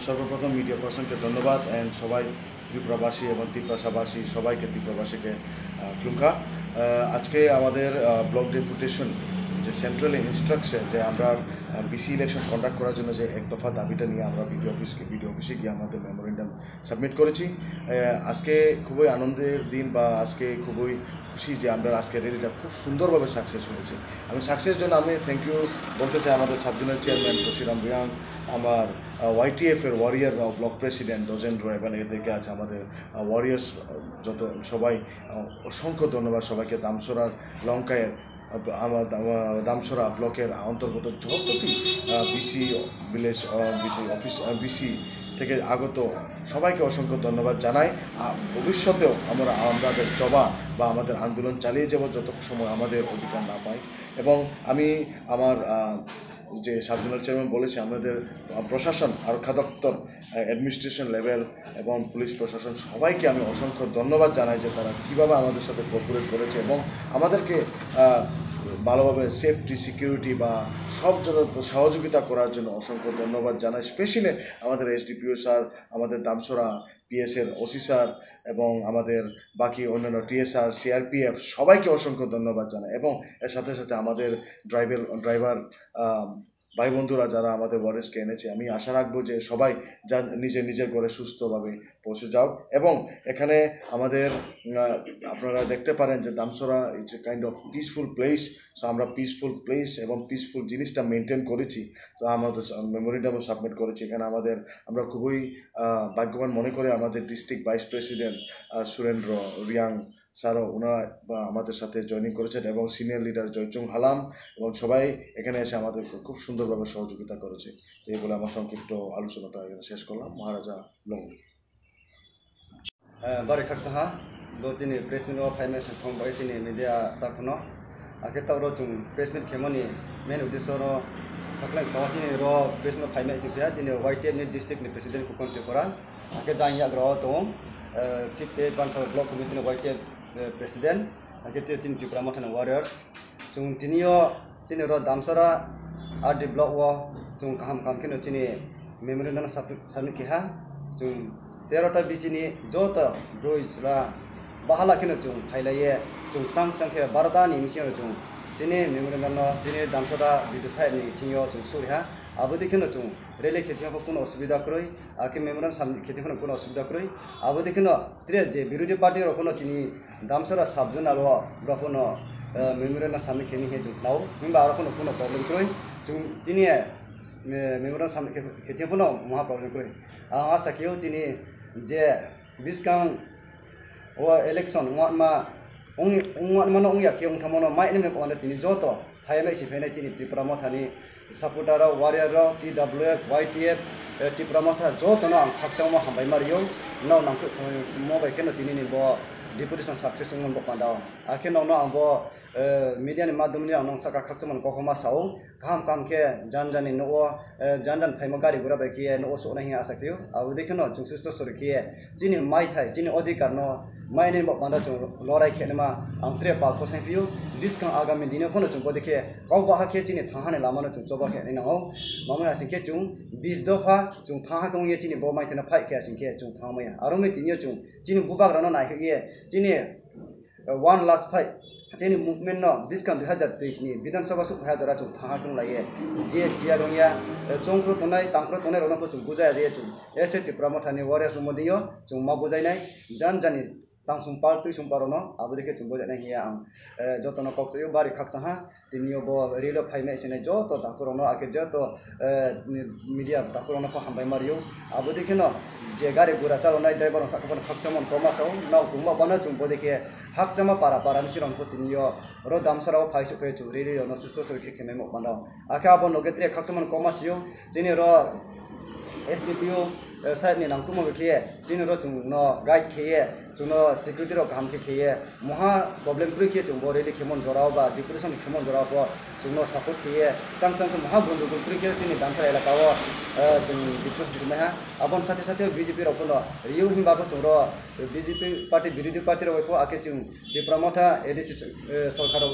সর্বপ্রথম মিডিয়া পার্সনকে ধন্যবাদ অ্যান্ড সবাই ত্রিপুরাবাসী এবং ত্রিপুরাবাসী সবাইকে ত্রিপুরাবাসীকে ক্লুঙ্কা। আজকে আমাদের ব্লক ডেপুটেশন যে সেন্ট্রাল ইনস্ট্রাকশন যে আমরা বিসি ইলেকশন কন্ডাক্ট করার জন্য যে এক দফা দাবিটা নিয়ে আমরা বিডিও অফিসে গিয়ে আমাদের মেমোরেন্ডাম সাবমিট করেছি। আজকে খুবই আনন্দের দিন বা আজকে খুবই খুশি যে আমরা আজকে র্যালিটা খুব সুন্দরভাবে সাকসেস হয়েছে। আমি সাকসেস জন্য আমি থ্যাংক ইউ বলতে চাই আমাদের সাবজোনাল চেয়ারম্যান বশিরাম রিয়াং, আমার ওয়াইটিএফের ওয়ারিয়ার ব্লক প্রেসিডেন্ট দোজেন্দ্র এবং এদেরকে আছে আমাদের ওয়ারিয়ার্স যত সবাই অসংখ্য ধন্যবাদ সবাইকে। দামসরার লঙ্কায়ের আমার দামসরা ব্লকের অন্তর্গত যতটি BC village BC office BC থেকে আগত সবাইকে অসংখ্য ধন্যবাদ জানাই। ভবিষ্যতেও আমাদের জবা বা আমাদের আন্দোলন চালিয়ে যাব যত সময় আমাদের অধিকার না পাই। এবং আমি আমার যে সাবজোনাল চেয়ারম্যান বলেছে আমাদের প্রশাসন আরক্ষা দপ্তর অ্যাডমিনিস্ট্রেশন লেভেল এবং পুলিশ প্রশাসন সবাইকে আমি অসংখ্য ধন্যবাদ জানাই যে তারা কীভাবে আমাদের সাথে কোঅপারেট করেছে এবং আমাদেরকে ভালোভাবে সেফটি সিকিউরিটি বা সব জন্য সহযোগিতা করার জন্য অসংখ্য ধন্যবাদ জানাই। স্পেশালি আমাদের এসডিপিও স্যার, আমাদের দামসরা পিএসের ওসি স্যার এবং আমাদের বাকি অন্যান্য টিএসআর সিআরপিএফ সবাইকে অসংখ্য ধন্যবাদ জানাই। এবং এর সাথে সাথে আমাদের ড্রাইভার ভাই বন্ধুরা যারা আমাদের ওয়ারিয়ার্সকে এনেছে, আমি আশা রাখবো যে সবাই নিজের ঘরে সুস্থভাবে পৌঁছে যাও। এবং এখানে আমাদের আপনারা দেখতে পারেন যে Damsara it's a kind of peaceful place. So আমরা পিসফুল প্লেস এবং পিসফুল জিনিসটা মেনটেন করেছি। তো আমাদের মেমোরিটাও সাবমিট করেছি। এখানে আমরা খুবই ভাগ্যবান মনে করে আমাদের district vice president Surendra Reang স্যারও ওনারা আমাদের সাথে জয়েনিং করেছেন এবং সিনিয়র লিডার জয়চুং হালাম এবং সবাই এখানে এসে আমাদের খুব সুন্দরভাবে সহযোগিতা করেছে। এই বলে আমার সংক্ষিপ্ত আলোচনাটা শেষ করলাম। মহারাজা লঙ্গি বারে খাকসাহা চিনি প্রেসমিট ফাইনেন্স ফংবাই চিনি মিডিয়া তারপনো আগে তাও রচুং প্রেসমিট খেমনি মেন উদ্দেশ্য সাকলেন্স খাওয়া চিনি প্রেসমিট ফাইনেন্স ফিয়া চিনি ওয়াইটিএফ नि डिस्ट्रिक्ट नि प्रेसिडेंट को कन्टे करा आगे जाइया ग्रह दं 58 बांसा ब्लक कमिटी नि वाइटिएफ प्रेसिडेंट आगे चिनि त्रिपुरा मथान वारियर्स जों दिनियो चिनि दामसरा आरडी ब्लक व जों गाहाम खामखिनो चिनि मेमोरेंडाम साबमिट किहा जों 13टा बिसिनि जत ब्रुइसरा बाहालाखिनो जों फाइलाये जों चांखे 12टा नि मिसिनो जों दिनै मेमोरेंडाम दिनै दामसरा बिदु साइडनि थिंयो जों सुरिहा आबोदिखिनो जों रेले खेतियाखौ কোনো অসুবিধা করি আকে মেমোরেন্ডাম খেতিखौ কোনো অসুবিধা করি আবोदिखिनो त्रे जे বিরোধী পার্টি রকনো চিনি দামসরা সাবজোনাল রকনো মেমোরেন্ডাম সামনে খেমি হে जों নাও কিংবা আর কোনো প্রবলেম করি जों চিনি মেমোরেন্ডাম সামনে খেতিखौ মহা প্রবলেম করি আশা কেউ চিনি যে বিসকাং ও ইলেকশন মা মানে ওয়া কেউ থামনো মাই নেমে কোনে তিনি যত হাইমে সিফেনে চিনি ত্রিপুরা মথানি supporter warrior TWF YTF Tripura Motha যতনো आं खाकचामा हामबाय मारियो नाव नामखौ मबाइ केनो दिनैनि ब डिपुटेशन सक्सेस मोन बपादाव आखे नावनो आं ब मिडियानि माध्यमनि आं साका खाकचामान गखमा साउ गाहाम कामखे जानजानि नो जानजान फाइमा गारि गुरा बायखि नो सोनाहि आसाखियो आबो देखनो जों सुस्त सरखि जिनि माइथाइ जिनि अधिकार न माइनि बपादा जों लराय खेनमा आं त्रे पालखौ साइफियो बिसखां आगामी दिनो खनो जों बदेखे गावबा हाखे जिनि थाहाने लामानो जों जबा खेनि नाव मामा आसिखे जों 20 दफा जों थाहा गंये जिनि ब माइथेना फाइखे आसिखे जों थामया आरो मे दिनियो जों जिनि बुबाग्रानो नायखिये जिनि 1 लास्ट फाइट जिनि मुभमेन्ट न बिसखां 2023 नि विधानसभा सभा जरा जों थाहा गं लाये जे सिया दंया चंख्रो तनाय तांख्रो तनाय रनखौ जों बुजाया दे जों एसे त्रिपुरा मथानि वारियार्स मदियो जों मा बुजायनाय जानजानि तां सुम्पार तुई सुम्पारनो आबोदिखे जों बुजायनाय हिया आं जतनो कक्तयो बारि खाकसाहा दिनियो ब रेलो फाइमे एसेने जत दाखुरनो आके जत मीडिया दाखुरनो को हामबाय मारियो आबोदिखेनो जे गारि गुरा चालनाय ड्राइवर साखाफोर खाकचामन कमासाव नाव दुमा बाना जों बदेखे हाकचामा पारा मिसिरंखौ दिनियो र दामसराव फाइसो फे जों रेलियो न सुस्त सरखे खेमे मबानाव आके आबो नगेत्रे खाकचामन कमासियो दिनि र एसडीपीओ साइड नि नामखौ मबेखे जिनि र जों न गाइड खेये जों सिकिउरिटी र गाहाम खेये महा प्रॉब्लेम प्रि खे जों बरेलि खेमन जराव बा डिप्रेशन खेमन जराव जों न सपोर्ट खेये सांग महा बंधुगुल प्रि खे जिनि दामसरा इलाकाव जों डिप्रेशन मेहा आबन साथे बीजेपी र कोनो रिउ हिमबाबो जों र बीजेपी पार्टी विरोधी पार्टी र आके जों त्रिपुरा मथा एडिसि सरकाराव